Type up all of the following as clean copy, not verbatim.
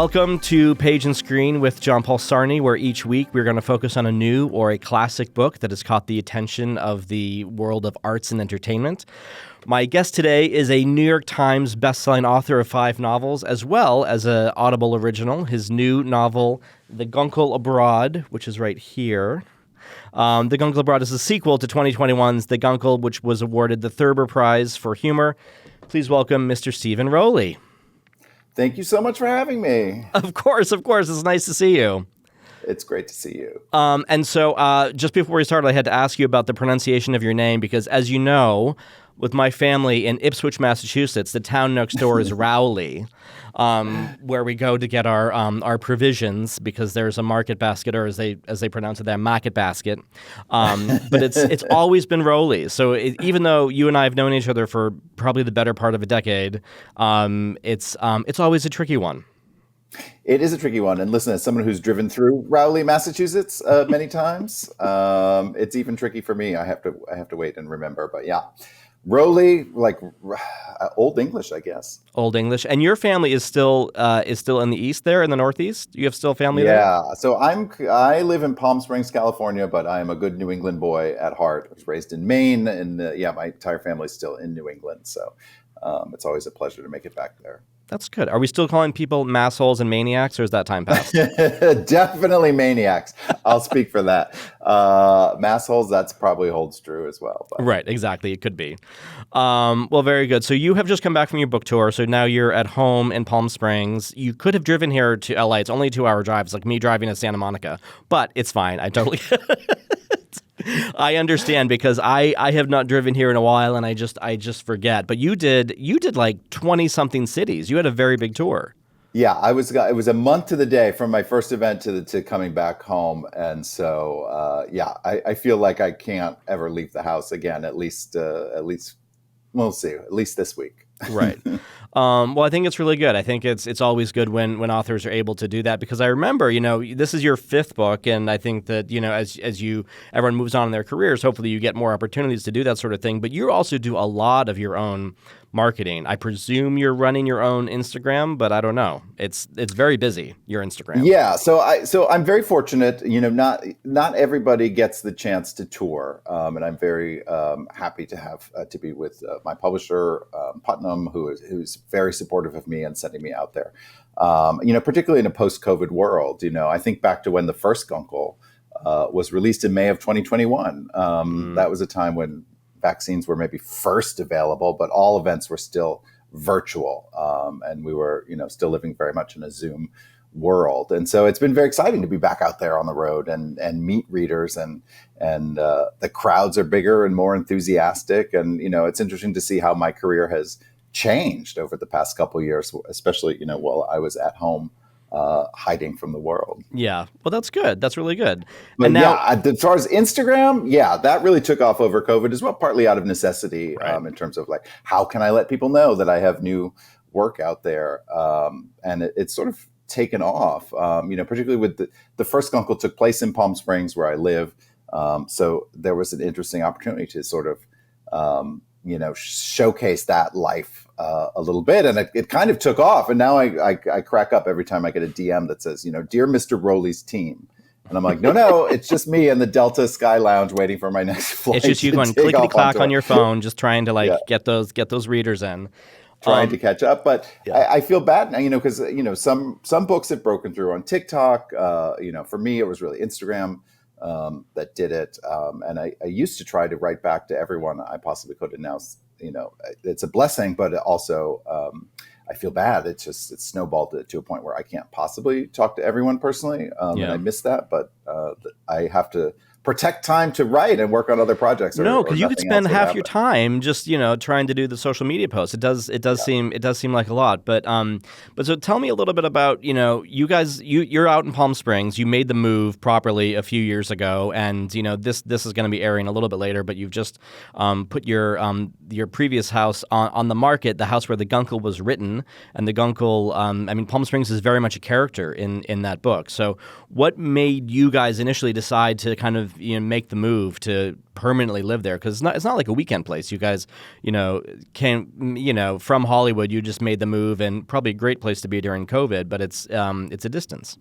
Welcome to Page and Screen with John Paul SARNI, where each week we're going to focus on a new or a classic book that has caught the attention of the world of arts and entertainment. My guest today is a New York Times bestselling author of 5 novels, as well as an Audible original. His new novel, The Guncle Abroad, which is right here. The Guncle Abroad is a sequel to 2021's The Guncle, which was awarded the Thurber Prize for Humor. Please welcome Mr. Stephen Rowley. Thank you so much for having me. Of course. It's nice to see you. It's great to see you. And so just before we started, I had to ask you about the pronunciation of your name because, as you know, with my family in Ipswich, Massachusetts, the town next door is Rowley, where we go to get our provisions because there's a market basket, or as they pronounce it, their market basket. But it's always been Rowley. So even though you and I have known each other for probably the better part of a decade, it's always a tricky one. It is a tricky one. And listen, as someone who's driven through Rowley, Massachusetts many times, it's even tricky for me. I have to wait and remember. But yeah. Rowley, like Old English, I guess. Old English, and your family is still in the east there, in the northeast. You have still family there. Yeah, so I live in Palm Springs, California, but I am a good New England boy at heart. I was raised in Maine, and my entire family is still in New England. So it's always a pleasure to make it back there. That's good. Are we still calling people massholes and maniacs, or is that time passed? Definitely maniacs. I'll speak for that. Massholes, that's probably holds true as well. But. Right, exactly. It could be. Well, very good. So you have just come back from your book tour. So now you're at home in Palm Springs. You could have driven here to LA. It's only a 2-hour drive. It's like me driving to Santa Monica. But it's fine. I totally... I understand because I have not driven here in a while and I just forget. But you did like 20 something cities. You had a very big tour. Yeah, it was a month to the day from my first event to coming back home. And so I feel like I can't ever leave the house again, at least we'll see, at least this week. Right. Well, I think it's really good. I think it's always good when authors are able to do that because I remember, this is your 5th book, and I think that, as everyone moves on in their careers, hopefully you get more opportunities to do that sort of thing. But you also do a lot of your own marketing. I presume you're running your own Instagram, but I don't know. It's very busy, your Instagram. Yeah, so I'm very fortunate. Not everybody gets the chance to tour, and I'm very happy to have to be with my publisher, Putnam, who's very supportive of me and sending me out there. Particularly in a post-COVID world. I think back to when the first Guncle was released in May of 2021. That was a time when vaccines were maybe first available, but all events were still virtual. And we were, still living very much in a Zoom world. And so it's been very exciting to be back out there on the road and meet readers and the crowds are bigger and more enthusiastic. And, it's interesting to see how my career has changed over the past couple of years, especially, while I was at home hiding from the world. Yeah. Well, that's good. That's really good. But and now, as far as Instagram, that really took off over COVID as well, partly out of necessity, right. In terms of like, how can I let people know that I have new work out there? And it's sort of taken off, particularly with the first Guncle took place in Palm Springs where I live. So there was an interesting opportunity to sort of, showcase that life a little bit. And it kind of took off. And now I crack up every time I get a DM that says, Dear Mr. Rowley's team. And I'm like, no, it's just me in the Delta Sky Lounge waiting for my next flight. It's just you going clickety-clack on your phone, just trying to get those readers in. Trying to catch up. But I feel bad now, because, some books have broken through on TikTok. For me, it was really Instagram that did it. And I used to try to write back to everyone I possibly could. And now, it's a blessing, but also I feel bad. It's snowballed to a point where I can't possibly talk to everyone personally. And I miss that, but I have to protect time to write and work on other projects. No, because you could spend half your time just trying to do the social media posts. It does seem like a lot. But so tell me a little bit about you guys. You're out in Palm Springs. You made the move properly a few years ago, and this is going to be airing a little bit later. But you've just put your your previous house on the market, the house where the Guncle was written, and the Guncle. I mean, Palm Springs is very much a character in that book. So, what made you guys initially decide to kind of make the move to permanently live there? Because it's not like a weekend place. You guys, came from Hollywood. You just made the move, and probably a great place to be during COVID. But it's a distance.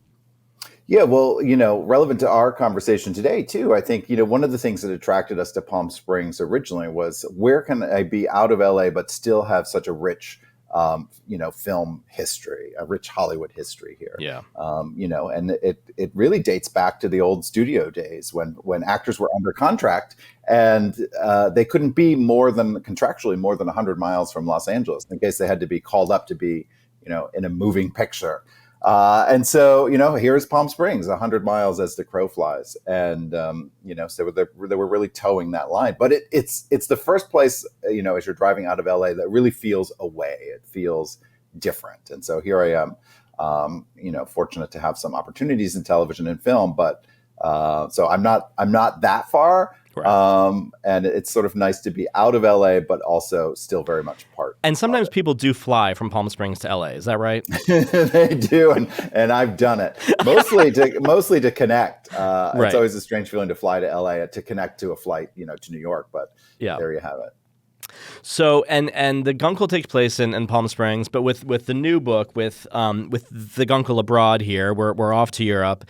Yeah, well, relevant to our conversation today too, I think, one of the things that attracted us to Palm Springs originally was where can I be out of LA but still have such a rich, film history, a rich Hollywood history here. Yeah. And it really dates back to the old studio days when actors were under contract and they couldn't be contractually more than 100 miles from Los Angeles in case they had to be called up to be, in a moving picture. And so, here's Palm Springs, 100 miles as the crow flies. And, so they were really towing that line. But it's the first place, as you're driving out of LA that really feels away. It feels different. And so here I am, fortunate to have some opportunities in television and film. But so I'm not that far. Right. And it's sort of nice to be out of LA, but also still very much part. And sometimes people do fly from Palm Springs to LA. Is that right? They do, and I've done it mostly to connect. Right. It's always a strange feeling to fly to LA to connect to a flight, to New York. But yeah, there you have it. So and the Guncle takes place in Palm Springs, but with the new book with the Guncle abroad here, we're off to Europe.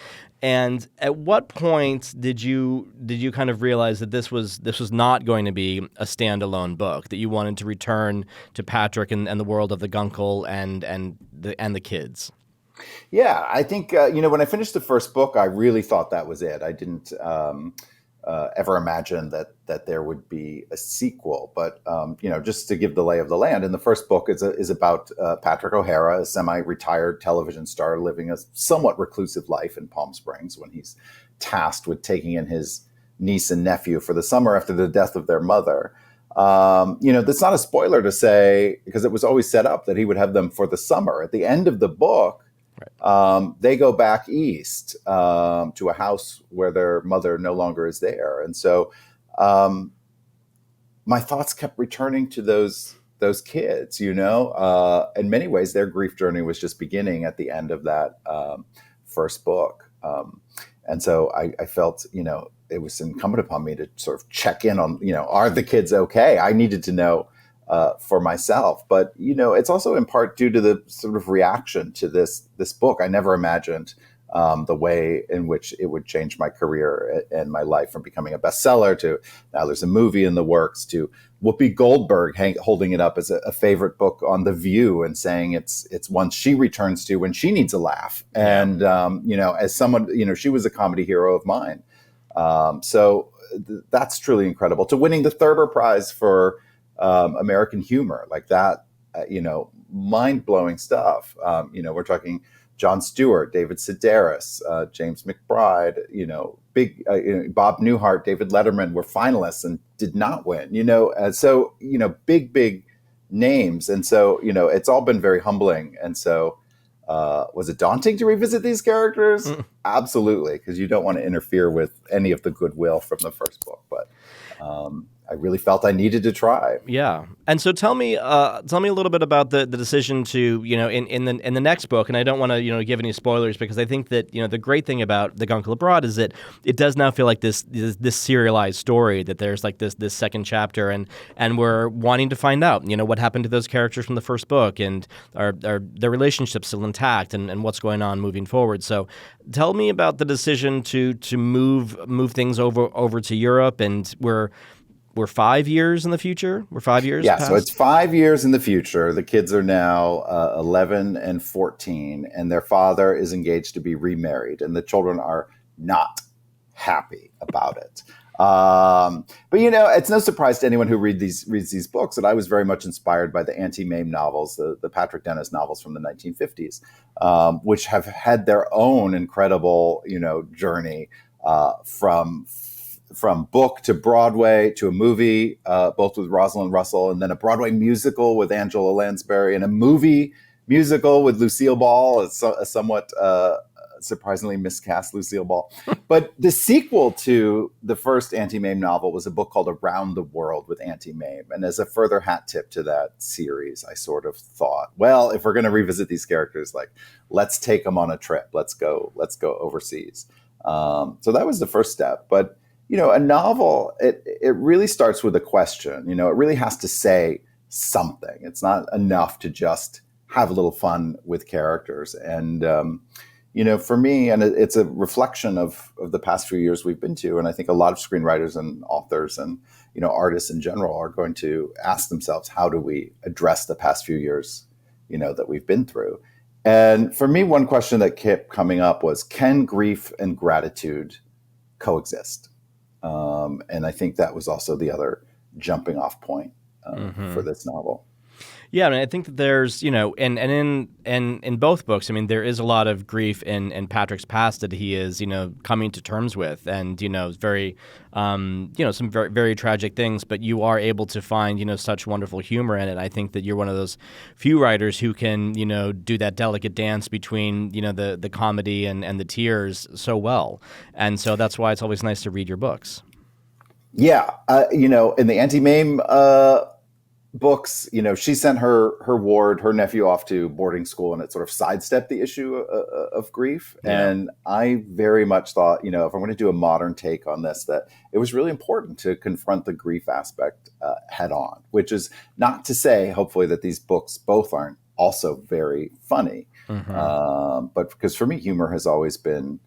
And at what point did you kind of realize that this was not going to be a standalone book, that you wanted to return to Patrick and the world of the Guncle and the kids? Yeah, I think when I finished the first book, I really thought that was it. I didn't ever imagine that there would be a sequel. But just to give the lay of the land, in the first book is about Patrick O'Hara, a semi-retired television star living a somewhat reclusive life in Palm Springs when he's tasked with taking in his niece and nephew for the summer after the death of their mother. That's not a spoiler to say, because it was always set up that he would have them for the summer. At the end of the book, they go back east to a house where their mother no longer is there. And so my thoughts kept returning to those kids, in many ways, their grief journey was just beginning at the end of that first book. And so I felt, it was incumbent upon me to sort of check in on, are the kids okay? I needed to know for myself. But, it's also in part due to the sort of reaction to this book. I never imagined the way in which it would change my career and my life, from becoming a bestseller to now there's a movie in the works, to Whoopi Goldberg holding it up as a favorite book on The View and saying it's one she returns to when she needs a laugh. And, as someone, she was a comedy hero of mine. So that's truly incredible. To winning the Thurber Prize for American humor, like that, mind-blowing stuff. We're talking Jon Stewart, David Sedaris, James McBride, big Bob Newhart, David Letterman were finalists and did not win, so, big names. And so, it's all been very humbling. And so, was it daunting to revisit these characters? Absolutely, because you don't want to interfere with any of the goodwill from the first book. But I really felt I needed to try. Yeah. And so tell me a little bit about the decision to, in the next book, and I don't want to, give any spoilers, because I think that, the great thing about The Guncle Abroad is that it does now feel like this serialized story, that there's like this second chapter, and we're wanting to find out, what happened to those characters from the first book, and are their relationships still intact, and what's going on moving forward. So tell me about the decision to move things over to Europe, and we're 5 years in the future? We're 5 years Yeah, past? So it's 5 years in the future. The kids are now 11 and 14, and their father is engaged to be remarried, and the children are not happy about it. But, it's no surprise to anyone who reads these books that I was very much inspired by the Auntie Mame novels, the Patrick Dennis novels from the 1950s, which have had their own incredible, journey from book to Broadway to a movie, both with Rosalind Russell, and then a Broadway musical with Angela Lansbury, and a movie musical with Lucille Ball, a somewhat surprisingly miscast Lucille Ball. But the sequel to the first Auntie Mame novel was a book called Around the World with Auntie Mame. And as a further hat tip to that series, I sort of thought, well, if we're going to revisit these characters, like, let's take them on a trip. Let's go overseas. So that was the first step. But, a novel, it really starts with a question. It really has to say something. It's not enough to just have a little fun with characters. And, for me, and it's a reflection of the past few years we've been to, and I think a lot of screenwriters and authors and, artists in general are going to ask themselves, how do we address the past few years, that we've been through? And for me, one question that kept coming up was, can grief and gratitude coexist? And I think that was also the other jumping off point for this novel. Yeah, I mean, I think that there's, and in both books, I mean, there is a lot of grief in Patrick's past that he is, coming to terms with, and very, some very, very tragic things. But you are able to find, such wonderful humor in it. I think that you're one of those few writers who can, do that delicate dance between, the comedy and the tears so well, and so that's why it's always nice to read your books. Yeah, in the Auntie Mame books, she sent her nephew off to boarding school, and it sort of sidestepped the issue of grief. Yeah. And I very much thought, if I'm going to do a modern take on this, that it was really important to confront the grief aspect head on, which is not to say, hopefully, that these books both aren't also very funny. But because for me, humor has always been,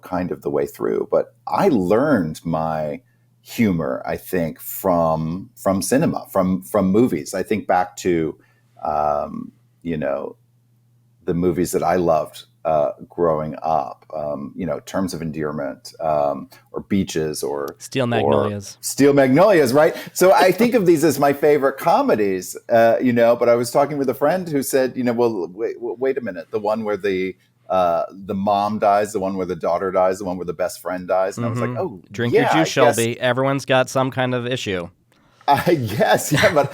kind of the way through. But I learned my humor, I think, from cinema, from movies. I think back to, the movies that I loved growing up, Terms of Endearment, or Beaches, or Steel Magnolias. Steel Magnolias, right? So I think of these as my favorite comedies, but I was talking with a friend who said, well, wait a minute, the one where the mom dies, the one where the daughter dies, the one where the best friend dies. And I was like, oh, drink your juice, Shelby. Everyone's got some kind of issue. I guess, yeah, but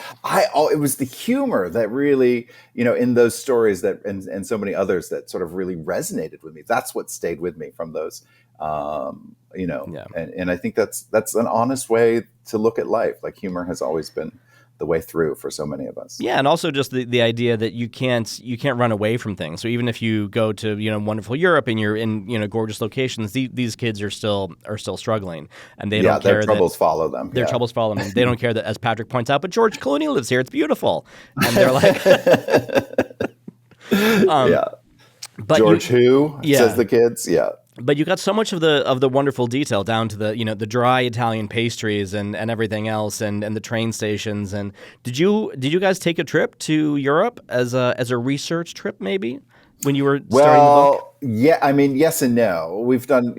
it was the humor that really, in those stories that, and so many others that sort of really resonated with me. That's what stayed with me from those, and I think that's an honest way to look at life. Like, humor has always been the way through for so many of us. Yeah, and also just the idea that you can't run away from things. So even if you go to wonderful Europe and you're in gorgeous locations, these kids are still struggling, and they don't care. Their troubles follow them. Their troubles follow them. They don't care that, as Patrick points out, but George Clooney lives here. It's beautiful, and they're like, But George says the kids, But you got so much of the wonderful detail down to the dry Italian pastries and everything else, and the train stations. And did you guys take a trip to Europe as a research trip, maybe, when you were starting the book? Yeah, I mean, yes and no. We've done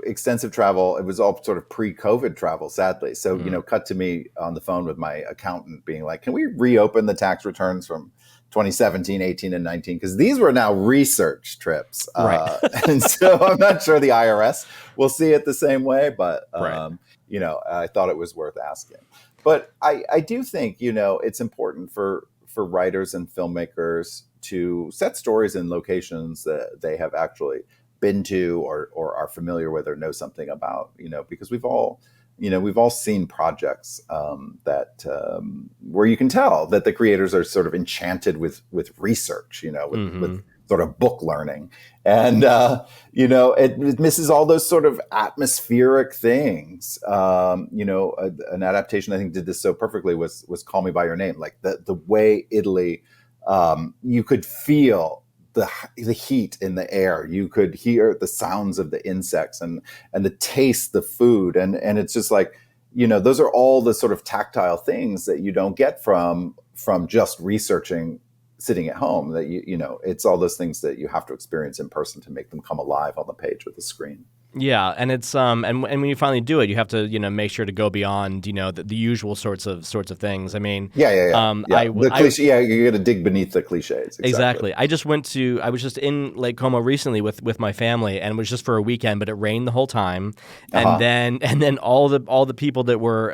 extensive travel. It was all sort of pre-COVID travel, sadly. So cut to me on the phone with my accountant being like, "Can we reopen the tax returns from 2017, 18, and 19, because these were now research trips." Right. And so I'm not sure the IRS will see it the same way, but, I thought it was worth asking. But I do think, it's important for writers and filmmakers to set stories in locations that they have actually been to or are familiar with or know something about, because we've all seen projects that where you can tell that the creators are sort of enchanted with research, with sort of book learning, and it misses all those sort of atmospheric things. An adaptation I think did this so perfectly was Call Me by Your Name, like the way Italy, you could feel the heat in the air. You could hear the sounds of the insects and the taste, the food. And it's just like, those are all the sort of tactile things that you don't get from just researching sitting at home, that it's all those things that you have to experience in person to make them come alive on the page with the screen. Yeah, and it's and when you finally do it, you have to make sure to go beyond the usual sorts of things. I mean, Yeah. The cliche. Yeah, you got to dig beneath the cliches. Exactly. I was just in Lake Como recently with my family, and it was just for a weekend, but it rained the whole time. And then all the people that were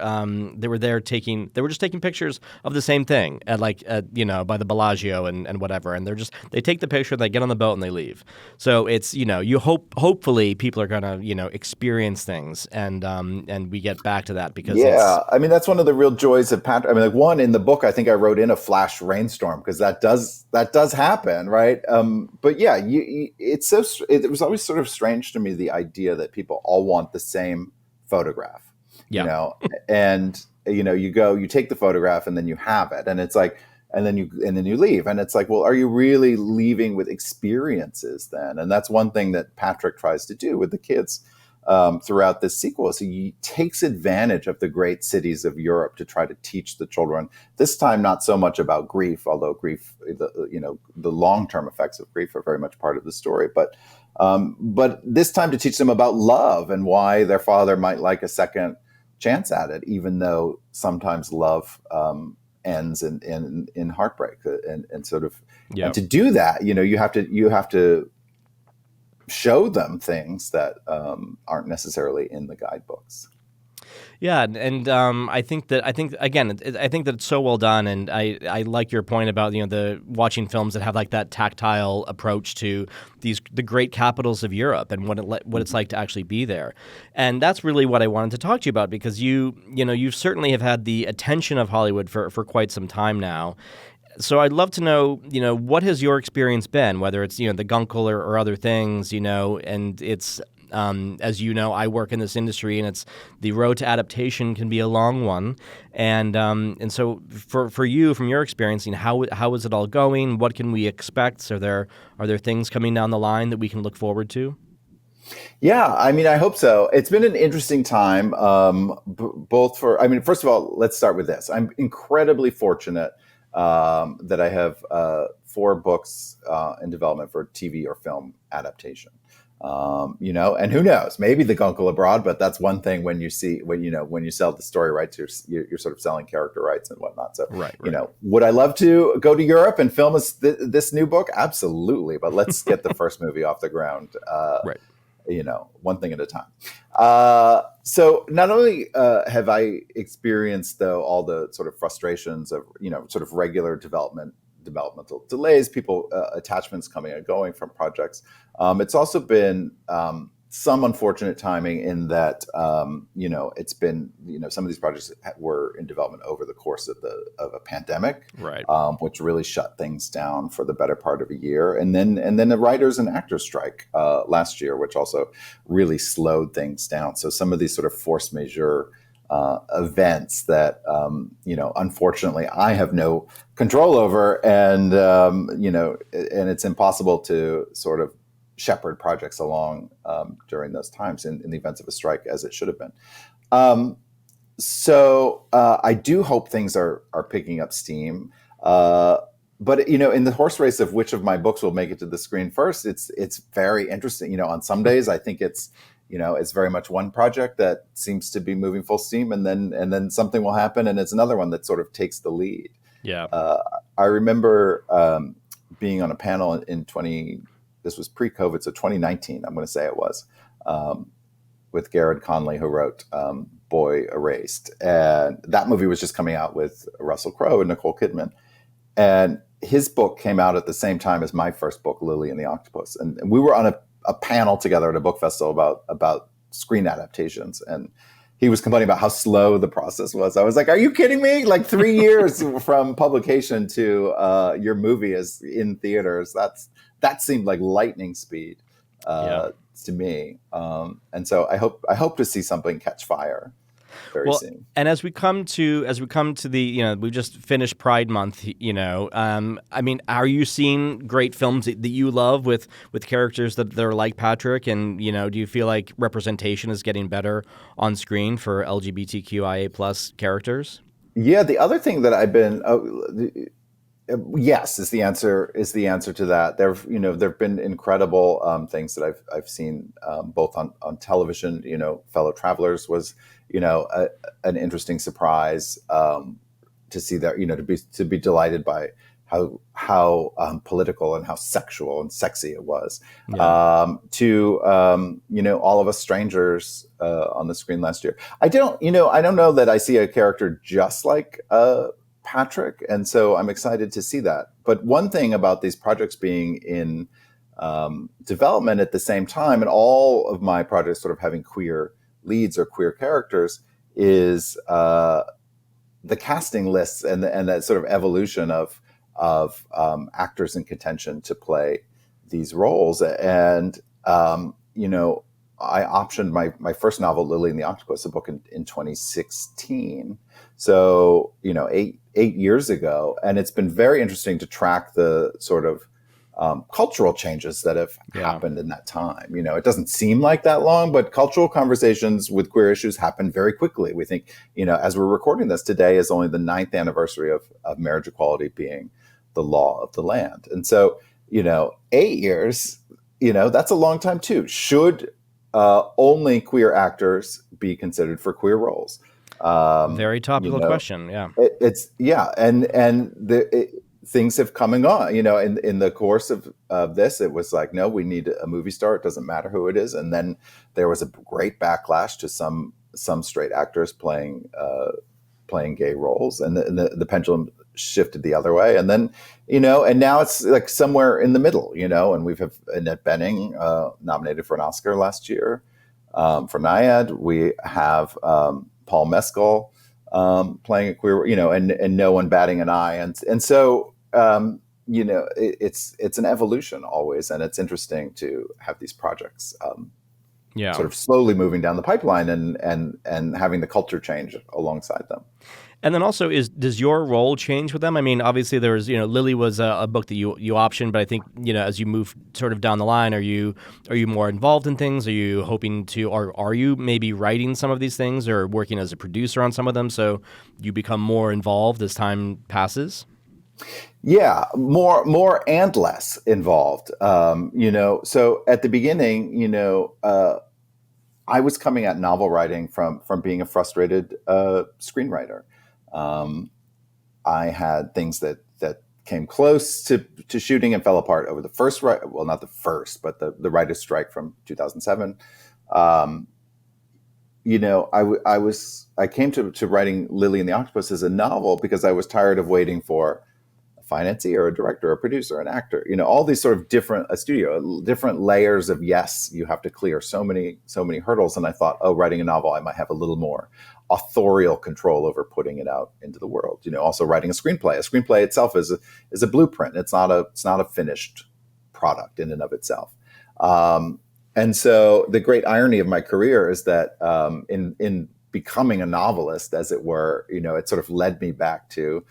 there they were just taking pictures of the same thing at by the Bellagio and whatever. And they take the picture, they get on the boat, and they leave. So it's you hopefully people are gonna experience things, and we get back to that because I mean, that's one of the real joys of Patrick. I mean, like, one, in the book, I think I wrote in a flash rainstorm, because that does happen, right? But yeah, it was always sort of strange to me, the idea that people all want the same photograph, and you take the photograph and then you have it, and it's like, and then you leave, and it's like, well, are you really leaving with experiences then? And that's one thing that Patrick tries to do with the kids throughout this sequel. So he takes advantage of the great cities of Europe to try to teach the children. This time, not so much about grief, although grief, the long-term effects of grief are very much part of the story. But this time to teach them about love and why their father might like a second chance at it, even though sometimes love ends in heartbreak, and sort of. Yeah. And to do that, you have to show them things that aren't necessarily in the guidebooks. Yeah, and I think that it's so well done, and I like your point about the watching films that have like that tactile approach to the great capitals of Europe and what it's like to actually be there, and that's really what I wanted to talk to you about, because you certainly have had the attention of Hollywood for quite some time now. So I'd love to know, what has your experience been, whether it's, the Guncle or other things, and it's, as you know, I work in this industry, and it's the road to adaptation can be a long one. And so for you, from your experience, how is it all going? What can we expect? Are there things coming down the line that we can look forward to? Yeah, I mean, I hope so. It's been an interesting time, first of all, let's start with this. I'm incredibly fortunate that I have 4 books in development for TV or film adaptation. And who knows, maybe the Guncle abroad, but that's one thing when you sell the story rights, you're sort of selling character rights and whatnot. So, right. Would I love to go to Europe and film this new book? Absolutely. But let's get the first movie off the ground. Right. One thing at a time. So not only have I experienced, though, all the sort of frustrations of, sort of regular developmental delays, people, attachments coming and going from projects. It's also been some unfortunate timing in that, it's been, some of these projects were in development over the course of a pandemic, right? Which really shut things down for the better part of a year. And then the writers and actors strike last year, which also really slowed things down. So some of these sort of force majeure events that, unfortunately I have no control over, and it's impossible to sort of shepherd projects along during those times in the events of a strike, as it should have been. So I do hope things are picking up steam. But in the horse race of which of my books will make it to the screen first, it's very interesting. On some days I think it's very much one project that seems to be moving full steam, and then something will happen, and it's another one that sort of takes the lead. Yeah. I remember being on a panel this was pre-COVID, so 2019, I'm going to say it was, with Garrett Conley, who wrote Boy Erased. And that movie was just coming out with Russell Crowe and Nicole Kidman. And his book came out at the same time as my first book, Lily and the Octopus. And we were on a panel together at a book festival about screen adaptations. And he was complaining about how slow the process was. I was like, are you kidding me? Like 3 years from publication to your movie is in theaters. That seemed like lightning speed to me. And so I hope to see something catch fire very soon. And as we come to the, we've just finished Pride Month, are you seeing great films that you love with characters that are like Patrick? And, do you feel like representation is getting better on screen for LGBTQIA+ characters? Yeah, the other thing that I've been Yes, is the answer to that. There've been incredible things that I've seen both on television. Fellow Travelers was an interesting surprise to see that, to be delighted by how political and how sexual and sexy it was. Yeah. To All of Us Strangers on the screen last year. I don't know that I see a character just like Patrick, and so I'm excited to see that. But one thing about these projects being in development at the same time, and all of my projects sort of having queer leads or queer characters, is the casting lists and that sort of evolution of actors in contention to play these roles. And I optioned my first novel, Lily and the Octopus, a book in 2016. So, 8 years ago. And it's been very interesting to track the sort of cultural changes that have happened in that time. It doesn't seem like that long, but cultural conversations with queer issues happen very quickly. We think, as we're recording this, today is only the 9th anniversary of marriage equality being the law of the land. And so, 8 years, that's a long time too. Should only queer actors be considered for queer roles? Very topical question. Yeah. Things have come and gone. In the course of this, it was like, no, we need a movie star. It doesn't matter who it is. And then there was a great backlash to some straight actors playing gay roles, and the pendulum shifted the other way. And then, and now it's like somewhere in the middle. And we've have Annette Bening nominated for an Oscar last year for Naiad. We have Paul Mescal playing a queer, and no one batting an eye. And so, it's an evolution always. And it's interesting to have these projects sort of slowly moving down the pipeline and having the culture change alongside them. And then also, does your role change with them? I mean, obviously there was, Lily was a book that you optioned, but I think, as you move sort of down the line, are you more involved in things? Are you hoping to, or are you maybe writing some of these things or working as a producer on some of them, so you become more involved as time passes? Yeah, more and less involved. So at the beginning, I was coming at novel writing from being a frustrated screenwriter. I had things that came close to shooting and fell apart over the first, well, not the first, but the writer's strike from 2007. I came to writing Lily and the Octopus as a novel because I was tired of waiting for a financier, a director, a producer, an actor, all these sort of different layers of, yes, you have to clear so many hurdles. And I thought, writing a novel, I might have a little more authorial control over putting it out into the world. Also writing a screenplay itself is a blueprint. It's not a finished product in and of itself. And so the great irony of my career is that in becoming a novelist, as it were, it sort of led me back to,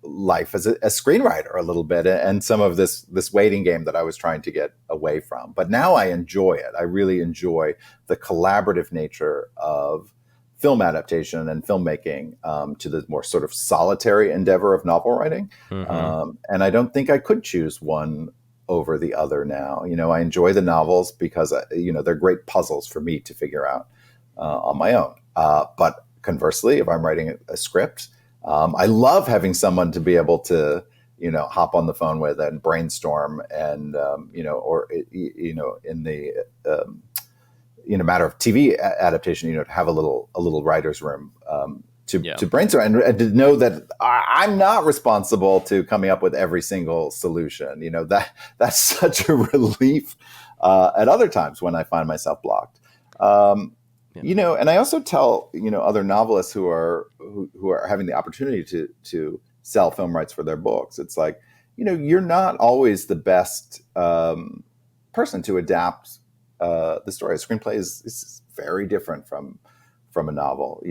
life as a screenwriter a little bit, and some of this waiting game that I was trying to get away from. But now I enjoy it. I really enjoy the collaborative nature of film adaptation and filmmaking to the more sort of solitary endeavor of novel writing. Mm-hmm. And I don't think I could choose one over the other now. I enjoy the novels because, they're great puzzles for me to figure out on my own. But conversely, if I'm writing a script, I love having someone to be able to, hop on the phone with and brainstorm and, or, in the, matter of TV adaptation, to have a little writer's room to brainstorm and to know that I'm not responsible to coming up with every single solution. That's such a relief at other times when I find myself blocked. And I also tell, other novelists who are having the opportunity to sell film rights for their books. It's like, you're not always the best person to adapt the story. A screenplay is very different from a novel.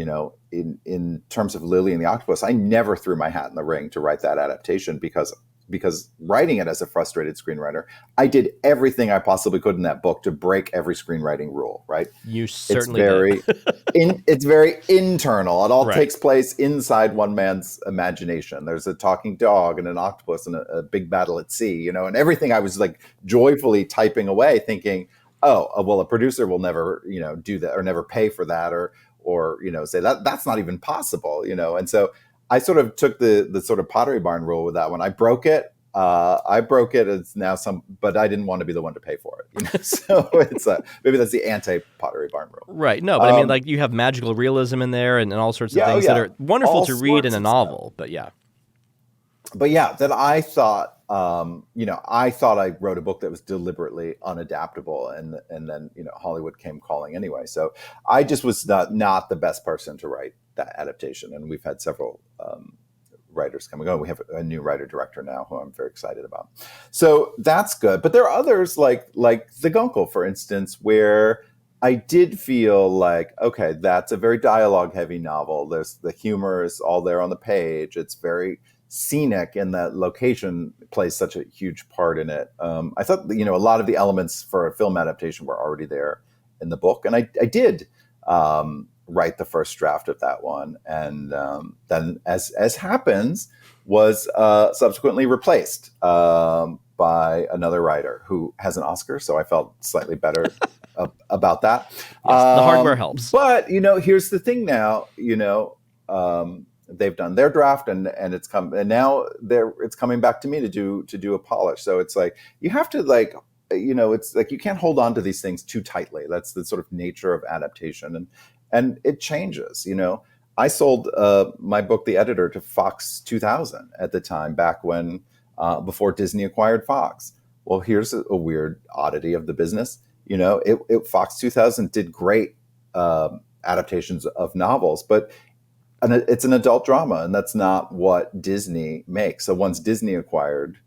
In terms of Lily and the Octopus, I never threw my hat in the ring to write that adaptation because because writing it as a frustrated screenwriter, I did everything I possibly could in that book to break every screenwriting rule, right? You certainly did. It's very internal. It all Right. takes place inside one man's imagination. There's a talking dog and an octopus and a big battle at sea, and everything I was like joyfully typing away thinking, oh, well, a producer will never, do that or never pay for that or say that's not even possible, And so I sort of took the sort of Pottery Barn rule with that one. I broke it. It's now but I didn't want to be the one to pay for it. So it's maybe that's the anti-Pottery Barn rule. Right. No, but I mean, like you have magical realism in there and all sorts of things that are wonderful all to read in a novel. Stuff. But yeah, that I thought, I thought I wrote a book that was deliberately unadaptable, and then Hollywood came calling anyway. So I just was not the best person to write that adaptation, and we've had several writers coming on. We have a new writer director now who I'm very excited about. So that's good. But there are others like the Guncle, for instance, where I did feel like, okay, that's a very dialogue heavy novel. There's the humor is all there on the page. It's very scenic, and that location plays such a huge part in it. I thought, a lot of the elements for a film adaptation were already there in the book. And I did write the first draft of that one. And then as happens, was subsequently replaced by another writer who has an Oscar. So I felt slightly better about that. Yes, the hardware helps. But, here's the thing now, they've done their draft and it's come, and now it's coming back to me to do a polish. So it's like, you have to it's like, you can't hold on to these things too tightly. That's the sort of nature of adaptation, and it changes. I sold my book, The Editor, to Fox 2000 at the time, back when, before Disney acquired Fox. Well, here's a weird oddity of the business. Fox 2000 did great adaptations of novels, but it's an adult drama, and that's not what Disney makes. So once Disney acquired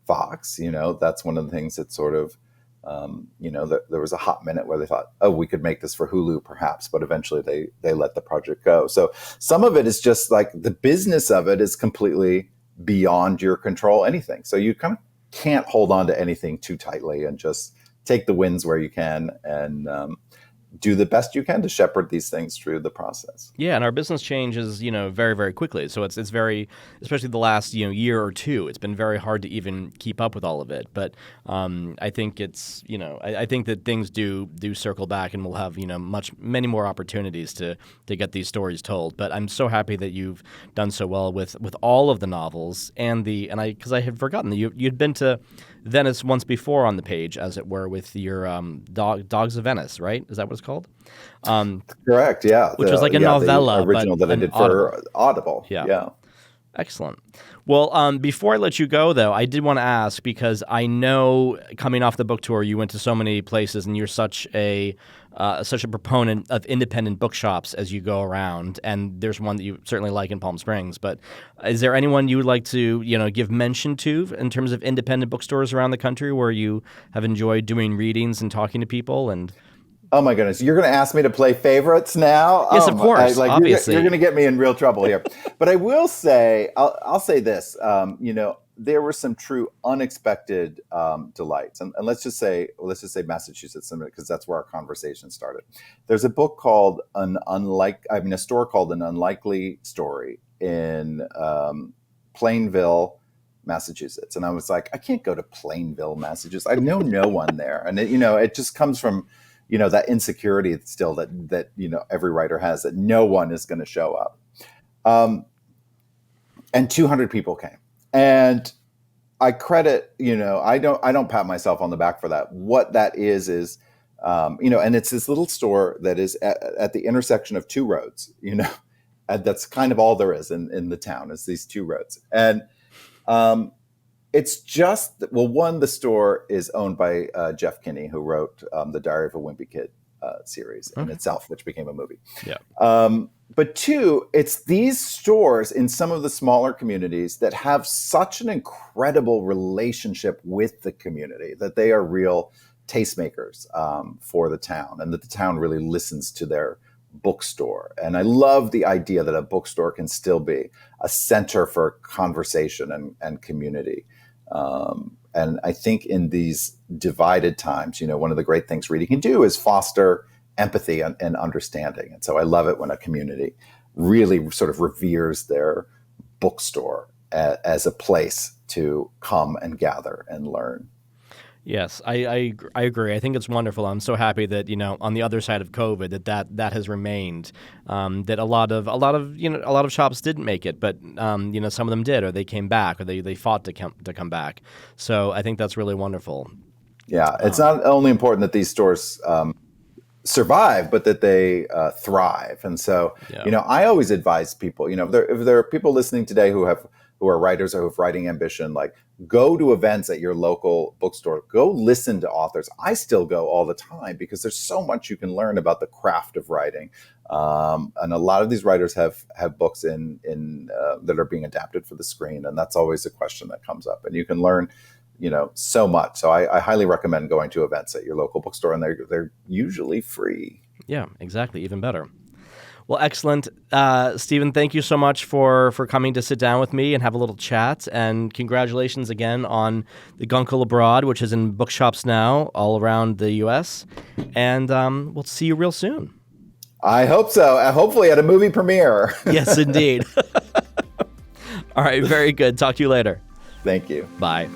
Fox, that's one of the things that sort of, there was a hot minute where they thought, oh, we could make this for Hulu perhaps, but eventually they let the project go. So some of it is just like the business of it is completely beyond your control, anything. So you kind of can't hold on to anything too tightly, and just take the wins where you can, and do the best you can to shepherd these things through the process. Yeah, and our business changes, very, very quickly. So it's very, especially the last, year or two, it's been very hard to even keep up with all of it. But I think it's, I think that things do circle back, and we'll have, many more opportunities to get these stories told. But I'm so happy that you've done so well with all of the novels because I had forgotten that you'd been to Venice once before on the page, as it were, with your Dogs of Venice, right? Is that what it's called? Correct, yeah. Which was like a novella. The original that I did for Audible. Yeah. Excellent. Well, before I let you go, though, I did want to ask, because I know coming off the book tour, you went to so many places, and you're such a proponent of independent bookshops as you go around, and there's one that you certainly like in Palm Springs. But is there anyone you would like to, give mention to in terms of independent bookstores around the country where you have enjoyed doing readings and talking to people? And oh my goodness, you're going to ask me to play favorites now? Yes, of course. Obviously, you're going to get me in real trouble here. But I will say, I'll say this. There were some true unexpected delights, and let's just say Massachusetts, because that's where our conversation started. There's a book called a store called An Unlikely Story in Plainville, Massachusetts, and I was like, I can't go to Plainville, Massachusetts. I know no one there, and it just comes from that insecurity still that every writer has, that no one is going to show up. And 200 people came. And I credit, I don't pat myself on the back for that. What that is, and it's this little store that is at the intersection of two roads, and that's kind of all there is in the town, is these two roads. And it's just, one, the store is owned by Jeff Kinney, who wrote the Diary of a Wimpy Kid series in itself, which became a movie. Yeah. But two, it's these stores in some of the smaller communities that have such an incredible relationship with the community, that they are real tastemakers for the town, and that the town really listens to their bookstore. And I love the idea that a bookstore can still be a center for conversation and community. And I think in these divided times, one of the great things reading can do is foster empathy and understanding. And so I love it when a community really sort of reveres their bookstore as a place to come and gather and learn. Yes, I agree. I think it's wonderful. I'm so happy that on the other side of COVID that has remained. That a lot of shops didn't make it, but some of them did, or they came back, or they fought to come back. So I think that's really wonderful. Yeah, it's not only important that these stores survive, but that they thrive. And so, I always advise people, if there are people listening today who are writers or who have writing ambition, like, go to events at your local bookstore, go listen to authors. I still go all the time because there's so much you can learn about the craft of writing. And a lot of these writers have books in that are being adapted for the screen. And that's always a question that comes up, and you can learn so much. So I highly recommend going to events at your local bookstore, and they're usually free. Yeah, exactly. Even better. Well, excellent. Stephen, thank you so much for coming to sit down with me and have a little chat. And congratulations again on the Guncle Abroad, which is in bookshops now all around the U.S. And we'll see you real soon. I hope so. Hopefully at a movie premiere. Yes, indeed. All right. Very good. Talk to you later. Thank you. Bye.